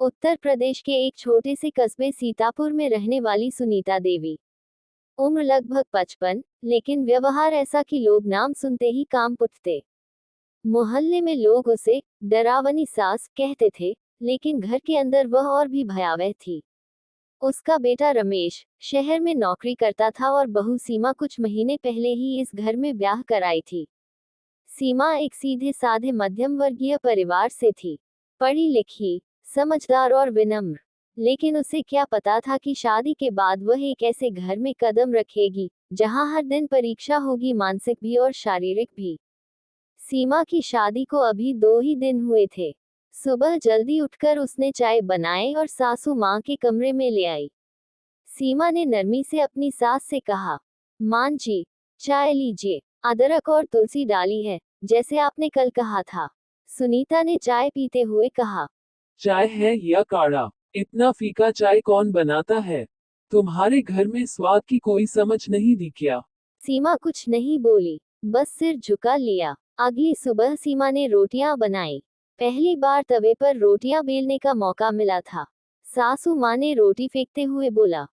उत्तर प्रदेश के एक छोटे से कस्बे सीतापुर में रहने वाली सुनीता देवी। उम्र लगभग 55, लेकिन व्यवहार ऐसा कि लोग नाम सुनते ही कांप उठते। मोहल्ले में लोग उसे डरावनी सास कहते थे, लेकिन घर के अंदर वह और भी भयावह थी। उसका बेटा रमेश शहर में नौकरी करता था और बहू सीमा कुछ महीने पहले ही इस घर में ब्याह कराई थी। सीमा एक सीधे साधे मध्यम वर्गीय परिवार से थी, पढ़ी लिखी, समझदार और विनम्र। लेकिन उसे क्या पता था कि शादी के बाद वह एक ऐसे घर में कदम रखेगी जहां हर दिन परीक्षा होगी, मानसिक भी और शारीरिक भी। सीमा की शादी को अभी 2 ही दिन हुए थे। सुबह जल्दी उठकर उसने चाय बनाए और सासू माँ के कमरे में ले आई। सीमा ने नरमी से अपनी सास से कहा, मां जी, चाय लीजिए, अदरक और तुलसी डाली है, जैसे आपने कल कहा था। सुनीता ने चाय पीते हुए कहा, चाय है या काढ़ा? इतना फीका चाय कौन बनाता है? तुम्हारे घर में स्वाद की कोई समझ नहीं दी क्या? सीमा कुछ नहीं बोली, बस सिर झुका लिया। अगली सुबह सीमा ने रोटियां बनाई। पहली बार तवे पर रोटियां बेलने का मौका मिला था। सासू माँ ने रोटी फेंकते हुए बोला,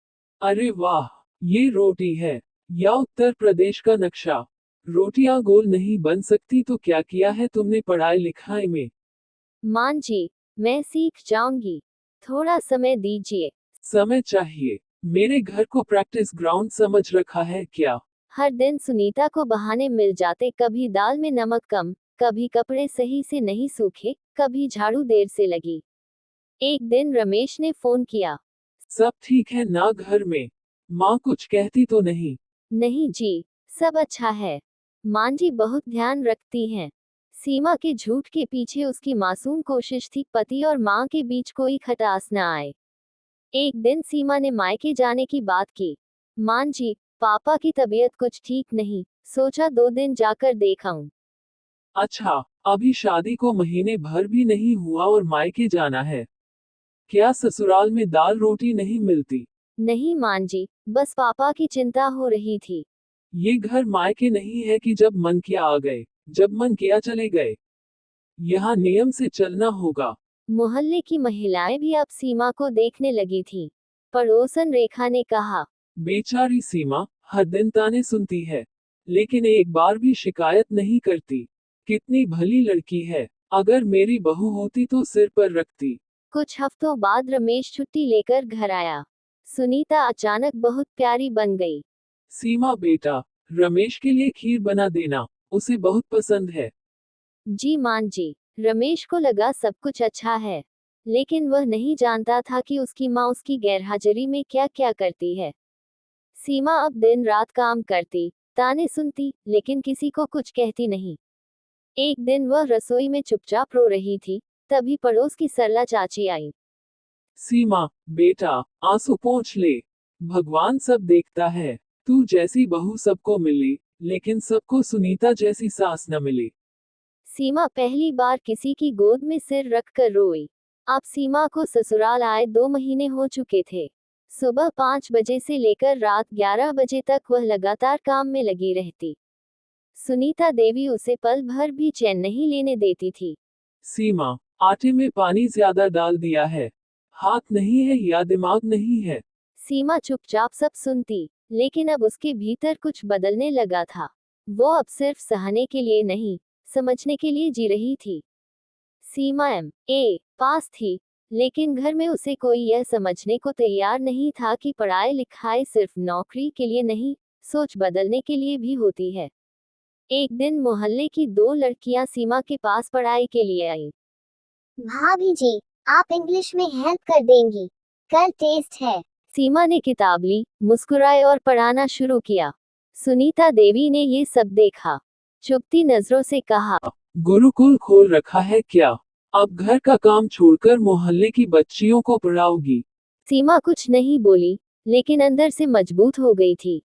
अरे वाह, ये रोटी है या उत्तर प्रदेश का नक्शा? रोटियां गोल नहीं बन सकती तो क्या किया है तुमने पढ़ाई लिखाई में? मां जी, मैं सीख जाऊंगी, थोड़ा समय दीजिए। समय चाहिए। मेरे घर को प्रैक्टिस ग्राउंड समझ रखा है क्या? हर दिन सुनीता को बहाने मिल जाते, कभी दाल में नमक कम, कभी कपड़े सही से नहीं सूखे, कभी झाड़ू देर से लगी। एक दिन रमेश ने फोन किया। सब ठीक है ना घर में? माँ कुछ कहती तो नहीं? नहीं जी, सब अच्छा है। मां जी बहुत ध्यान रखती हैं। सीमा के झूठ के पीछे उसकी मासूम कोशिश थी, पति और मां के बीच कोई खटास न आए। एक दिन सीमा ने मायके जाने की बात की। मां जी, पापा की तबीयत कुछ ठीक नहीं, सोचा 2 दिन जाकर देख आऊं। अच्छा, अभी शादी को महीने भर भी नहीं हुआ और मायके जाना है? क्या ससुराल में दाल रोटी नहीं मिलती? नहीं मां जी, बस पापा की चिंता हो रही थी। ये घर मायके नहीं है कि जब मन किया आ गए, जब मन किया चले गए। यहाँ नियम से चलना होगा। मोहल्ले की महिलाएं भी अब सीमा को देखने लगी थीं। पड़ोसन रेखा ने कहा, बेचारी सीमा, हर दिन ताने सुनती है, लेकिन एक बार भी शिकायत नहीं करती। कितनी भली लड़की है, अगर मेरी बहू होती तो सिर पर रखती। कुछ हफ्तों बाद रमेश छुट्टी लेकर घर आया। सुनीता अचानक बहुत प्यारी बन गई। सीमा बेटा, रमेश के लिए खीर बना देना, उसे बहुत पसंद है। जी मां जी। रमेश को लगा सब कुछ अच्छा है, लेकिन वह नहीं जानता था कि उसकी माँ उसकी गैरहाजिरी में क्या क्या करती है। सीमा अब दिन रात काम करती, ताने सुनती, लेकिन किसी को कुछ कहती नहीं। एक दिन वह रसोई में चुपचाप रो रही थी, तभी पड़ोस की सरला चाची आई। सीमा, बेटा, आंसू पोंछ ले। भगवान सब देखता है। तू जैसी बहू सबको मिली, लेकिन सबको सुनीता जैसी सास न मिली। सीमा पहली बार किसी की गोद में सिर रखकर रोई। अब सीमा को ससुराल आए 2 महीने हो चुके थे। सुबह 5 बजे से लेकर रात 11 बजे तक वह लगातार काम में लगी रहती। सुनीता देवी उसे पल भर भी चैन नहीं लेने देती थी। सीमा, आटे में पानी ज्यादा डाल दिया है। हाथ नहीं है या दिमाग नहीं है? सीमा चुपचाप सब सुनती, लेकिन अब उसके भीतर कुछ बदलने लगा था। वो अब सिर्फ सहने के लिए नहीं, समझने के लिए जी रही थी। सीमा ए पास थी, लेकिन घर में उसे कोई यह समझने को तैयार नहीं था कि पढ़ाई लिखाई सिर्फ नौकरी के लिए नहीं, सोच बदलने के लिए भी होती है। एक दिन मोहल्ले की 2 लड़कियां सीमा के पास पढ़ाई के लिए आईं। भाभी जी, आप इंग्लिश में हेल्प कर देंगी? कल टेस्ट है। सीमा ने किताब ली, मुस्कुराए और पढ़ाना शुरू किया। सुनीता देवी ने ये सब देखा। चुपती नजरों से कहा, गुरुकुल खोल रखा है क्या? अब घर का काम छोड़कर मोहल्ले की बच्चियों को पढ़ाओगी? सीमा कुछ नहीं बोली, लेकिन अंदर से मजबूत हो गई थी।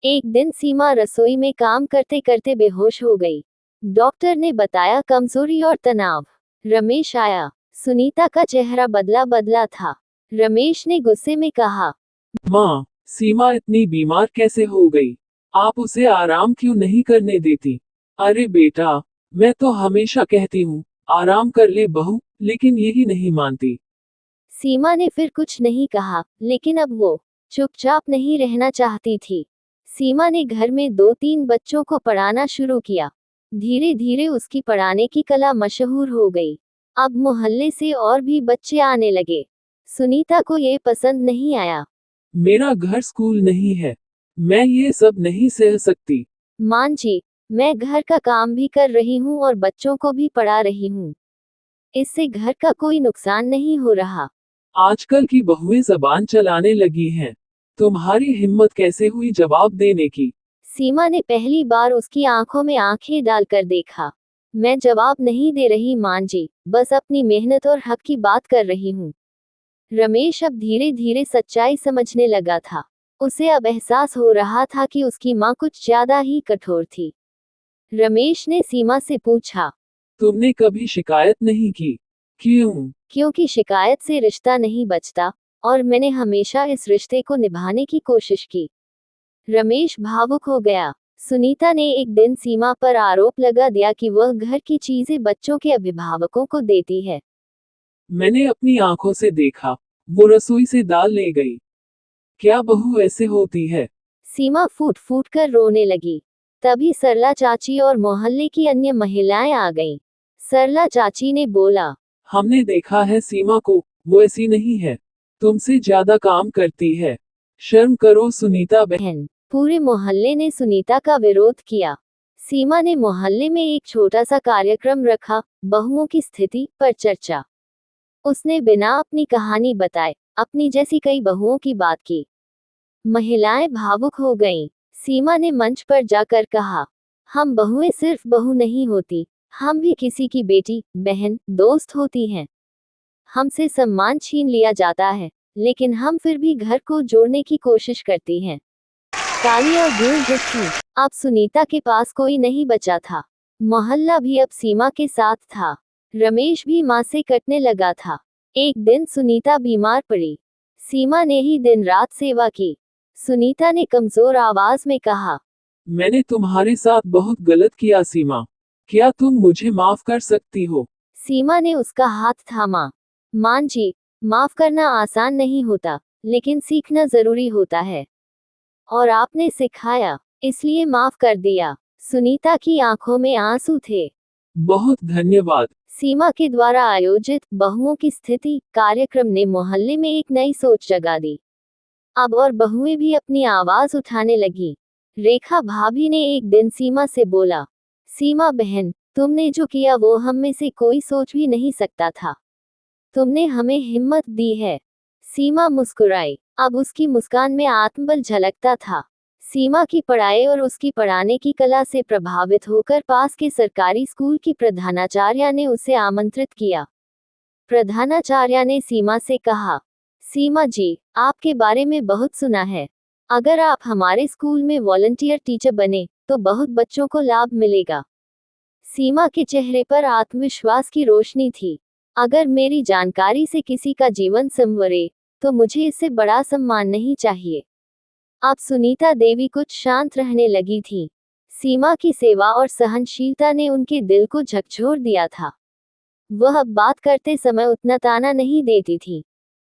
एक दिन सीमा रसोई में काम करते करते बेहोश हो गई। डॉक्टर ने बताया कमजोरी और तनाव। रमेश आया। सुनीता का चेहरा बदला बदला था। रमेश ने गुस्से में कहा, माँ, सीमा इतनी बीमार कैसे हो गई? आप उसे आराम क्यों नहीं करने देती? अरे बेटा, मैं तो हमेशा कहती हूँ, आराम कर ले बहू, लेकिन यही नहीं मानती। सीमा ने फिर कुछ नहीं कहा, लेकिन अब वो चुपचाप नहीं रहना चाहती थी। सीमा ने घर में 2-3 बच्चों को पढ़ाना शुरू किया। धीरे धीरे उसकी पढ़ाने की कला मशहूर हो गई। अब मोहल्ले से और भी बच्चे आने लगे। सुनीता को ये पसंद नहीं आया। मेरा घर स्कूल नहीं है, मैं ये सब नहीं सह सकती। मां जी, मैं घर का काम भी कर रही हूँ और बच्चों को भी पढ़ा रही हूँ। इससे घर का कोई नुकसान नहीं हो रहा। आजकल की बहुएं जबान चलाने लगी हैं। तुम्हारी हिम्मत कैसे हुई जवाब देने की? सीमा ने पहली बार उसकी आंखों में आंखें डालकर देखा। मैं जवाब नहीं दे रही मां जी, बस अपनी मेहनत और हक की बात कर रही हूँ। रमेश अब धीरे धीरे सच्चाई समझने लगा था। उसे अब एहसास हो रहा था कि उसकी मां कुछ ज्यादा ही कठोर थी। रमेश ने सीमा से पूछा, तुमने कभी शिकायत नहीं की? क्यों? क्योंकि शिकायत से रिश्ता नहीं बचता, और मैंने हमेशा इस रिश्ते को निभाने की कोशिश की। रमेश भावुक हो गया। सुनीता ने एक दिन सीमा पर आरोप लगा दिया कि वह घर की चीजें बच्चों के अभिभावकों को देती है। मैंने अपनी आंखों से देखा, वो रसोई से दाल ले गई। क्या बहू ऐसे होती है? सीमा फूट फूट कर रोने लगी। तभी सरला चाची और मोहल्ले की अन्य महिलाएं आ गईं। सरला चाची ने बोला, हमने देखा है सीमा को, वो ऐसी नहीं है, तुमसे ज्यादा काम करती है। शर्म करो सुनीता बहन। बहन। पूरे मोहल्ले ने सुनीता का विरोध किया। सीमा ने मोहल्ले में एक छोटा सा कार्यक्रम रखा, बहुओं की स्थिति पर चर्चा। उसने बिना अपनी कहानी बताए अपनी जैसी कई बहुओं की बात की। महिलाएं भावुक हो गईं। सीमा ने मंच पर जाकर कहा, हम बहुएं सिर्फ बहू नहीं होती, हम भी किसी की बेटी, बहन, दोस्त होती हैं। हमसे सम्मान छीन लिया जाता है, लेकिन हम फिर भी घर को जोड़ने की कोशिश करती हैं। ताली और गूंज उठी। अब सुनीता के पास कोई नहीं बचा था। मोहल्ला भी अब सीमा के साथ था। रमेश भी मां से कटने लगा था। एक दिन सुनीता बीमार पड़ी। सीमा ने ही दिन रात सेवा की। सुनीता ने कमजोर आवाज में कहा, मैंने तुम्हारे साथ बहुत गलत किया सीमा, क्या तुम मुझे माफ कर सकती हो? सीमा ने उसका हाथ थामा। मां जी, माफ करना आसान नहीं होता, लेकिन सीखना जरूरी होता है। और आपने सिखाया, इसलिए माफ कर दिया। सुनीता की आंखों में आंसू थे। बहुत धन्यवाद। सीमा के द्वारा आयोजित बहुओं की स्थिति कार्यक्रम ने मोहल्ले में एक नई सोच जगा दी। अब और बहुएं भी अपनी आवाज उठाने लगी। रेखा भाभी ने एक दिन सीमा से बोला, सीमा बहन, तुमने जो किया वो हम में से कोई सोच भी नहीं सकता था। तुमने हमें हिम्मत दी है। सीमा मुस्कुराई। अब उसकी मुस्कान में आत्मबल झलकता था। सीमा की पढ़ाई और उसकी पढ़ाने की कला से प्रभावित होकर पास के सरकारी स्कूल की प्रधानाचार्य ने उसे आमंत्रित किया। प्रधानाचार्य ने सीमा से कहा, सीमा जी, आपके बारे में बहुत सुना है। अगर आप हमारे स्कूल में वॉलंटियर टीचर बने, तो बहुत बच्चों को लाभ मिलेगा। सीमा के चेहरे पर आत्मविश्वास की रोशनी थी। अगर मेरी जानकारी से किसी का जीवन संवरे, तो मुझे इससे बड़ा सम्मान नहीं चाहिए। अब सुनीता देवी कुछ शांत रहने लगी थी। सीमा की सेवा और सहनशीलता ने उनके दिल को झकझोर दिया था। वह अब बात करते समय उतना ताना नहीं देती थी।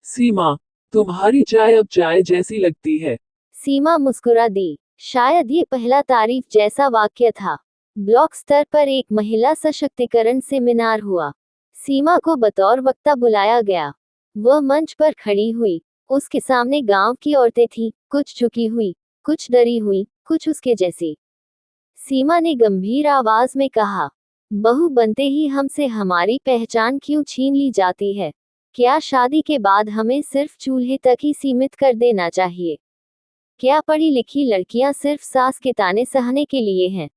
सीमा, तुम्हारी चाय अब चाय जैसी लगती है। सीमा मुस्कुरा दी। शायद ये पहला तारीफ जैसा वाक्य था। ब्लॉक स्तर पर एक महिला सशक्तिकरण सेमिनार हुआ। सीमा को बतौर वक्ता बुलाया गया। वह मंच पर खड़ी हुई। उसके सामने गांव की औरतें थीं, कुछ झुकी हुई, कुछ डरी हुई, कुछ उसके जैसी। सीमा ने गंभीर आवाज में कहा, बहू बनते ही हमसे हमारी पहचान क्यों छीन ली जाती है? क्या शादी के बाद हमें सिर्फ चूल्हे तक ही सीमित कर देना चाहिए? क्या पढ़ी लिखी लड़कियां सिर्फ सास के ताने सहने के लिए हैं?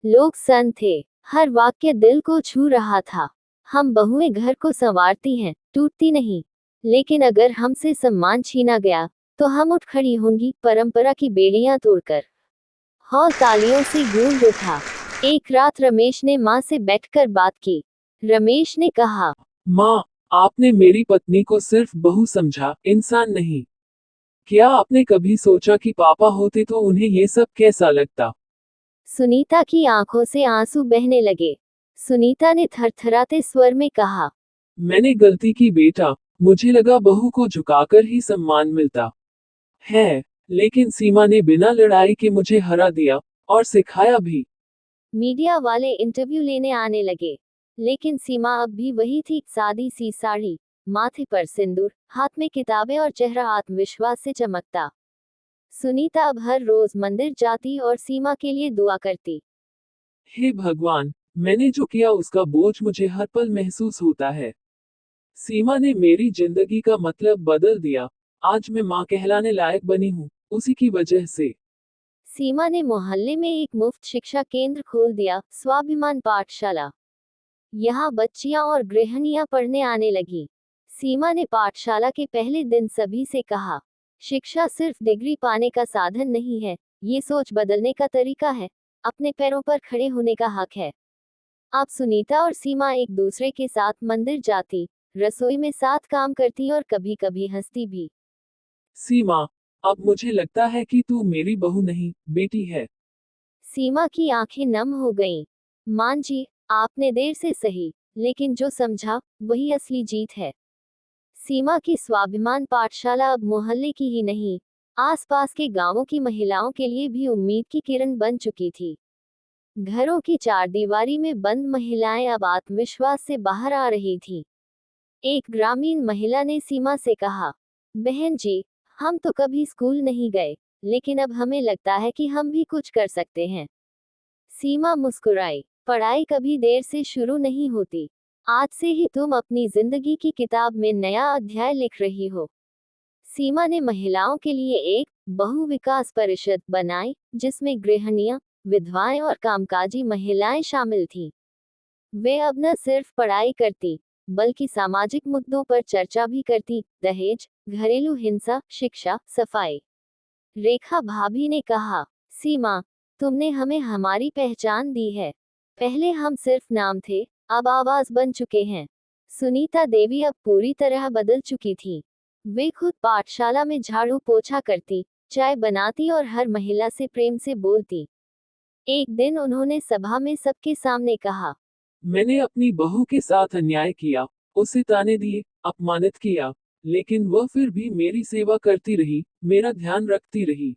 लोग सन्न थे। हर वाक्य दिल को छू रहा था। हम बहुएं घर को संवारती हैं, टूटती नहीं। लेकिन अगर हमसे सम्मान छीना गया, तो हम उठ खड़ी होंगी, परंपरा की बेड़ियां तोड़कर। हॉल तालियों से गूंज उठा। एक रात रमेश ने मां से बैठकर बात की। रमेश ने कहा, माँ, आपने मेरी पत्नी को सिर्फ बहू समझा, इंसान नहीं। क्या आपने कभी सोचा कि पापा होते तो उन्हें ये सब कैसा लगता? सुनीता की आंखों से आंसू बहने लगे। सुनीता ने थरथराते स्वर में कहा, मैंने गलती की बेटा, मुझे लगा बहू को झुकाकर ही सम्मान मिलता है, लेकिन सीमा ने बिना लड़ाई के मुझे हरा दिया और सिखाया भी। मीडिया वाले इंटरव्यू लेने आने लगे, लेकिन सीमा अब भी वही थी, सादी सी साड़ी, माथे पर सिंदूर, हाथ में किताबें और चेहरा आत्मविश्वास से चमकता। सुनीता अब हर रोज मंदिर जाती और सीमा के लिए दुआ करती। हे भगवान, मैंने जो किया उसका बोझ मुझे हर पल महसूस होता है। सीमा ने मेरी जिंदगी का मतलब बदल दिया। आज मैं माँ कहलाने लायक बनी हूँ, उसी की वजह से। सीमा ने मोहल्ले में एक मुफ्त शिक्षा केंद्र खोल दिया, स्वाभिमान पाठशाला। यहाँ बच्चियां और गृहिणियां पढ़ने आने लगी। सीमा ने पाठशाला के पहले दिन सभी से कहा, शिक्षा सिर्फ डिग्री पाने का साधन नहीं है, ये सोच बदलने का तरीका है, अपने पैरों पर खड़े होने का हक है। अब सुनीता और सीमा एक दूसरे के साथ मंदिर जाती, रसोई में साथ काम करती और कभी कभी हंसती भी। सीमा, अब मुझे लगता है कि तू मेरी बहू नहीं, बेटी है। सीमा की आंखें नम हो गईं। मान जी, आपने देर से सही, लेकिन जो समझा वही असली जीत है। सीमा की स्वाभिमान पाठशाला अब मोहल्ले की ही नहीं, आसपास के गांवों की महिलाओं के लिए भी उम्मीद की किरण बन चुकी थी। घरों की चारदीवारी में बंद महिलाएं अब आत्मविश्वास से बाहर आ रही थीं। एक ग्रामीण महिला ने सीमा से कहा, बहन जी, हम तो कभी स्कूल नहीं गए, लेकिन अब हमें लगता है कि हम भी कुछ कर सकते हैं। सीमा मुस्कुराई, पढ़ाई कभी देर से शुरू नहीं होती। आज से ही तुम अपनी जिंदगी की किताब में नया अध्याय लिख रही हो। सीमा ने महिलाओं के लिए एक बहु विकास परिषद बनाई, जिसमें गृहिणियां, विधवाएं और कामकाजी महिलाएं शामिल थीं। वे अब न सिर्फ पढ़ाई करती, बल्कि सामाजिक मुद्दों पर चर्चा भी करती, दहेज, घरेलू हिंसा, शिक्षा, सफाई। रेखा भाभी ने कहा, सीमा, तुमने हमें हमारी पहचान दी है। पहले हम सिर्फ नाम थे, अब आवाज बन चुके हैं। सुनीता देवी अब पूरी तरह बदल चुकी थी। वे खुद पाठशाला में झाड़ू पोछा करती, चाय बनाती और हर महिला से प्रेम से बोलती। एक दिन उन्होंने सभा में सबके सामने कहा, मैंने अपनी बहू के साथ अन्याय किया, उसे ताने दिए, अपमानित किया, लेकिन वह फिर भी मेरी सेवा करती रही, मेरा ध्यान रखती रही।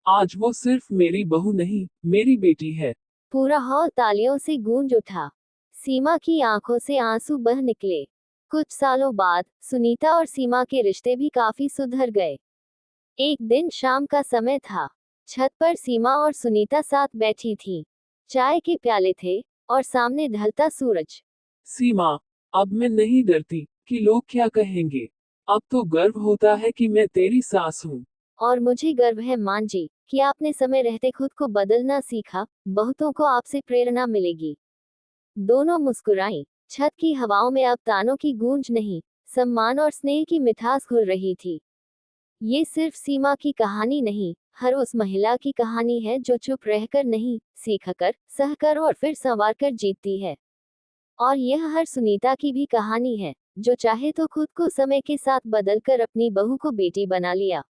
आज वो सिर्फ मेरी बहू नहीं, मेरी बेटी है। पूरा हॉल तालियों से गूंज उठा। सीमा की आंखों से आंसू बह निकले। कुछ सालों बाद सुनीता और सीमा के रिश्ते भी काफी सुधर गए। एक दिन शाम का समय था। छत पर सीमा और सुनीता साथ बैठी थीं। चाय के प्याले थे और सामने ढलता सूरज। सीमा, अब मैं नहीं डरती कि लोग क्या कहेंगे। अब तो गर्व होता है कि मैं तेरी सास हूँ। और मुझे गर्व है मां जी, कि आपने समय रहते खुद को बदलना सीखा। बहुतों को आपसे प्रेरणा मिलेगी। दोनों मुस्कुराईं। छत की हवाओं में अब तानों की गूंज नहीं, सम्मान और स्नेह की मिठास घुल रही थी। ये सिर्फ सीमा की कहानी नहीं, हर उस महिला की कहानी है जो चुप रहकर नहीं, सीखकर, सहकर और फिर संवारकर जीतती है। और यह हर सुनीता की भी कहानी है, जो चाहे तो खुद को समय के साथ बदलकर अपनी बहू को बेटी बना लिया।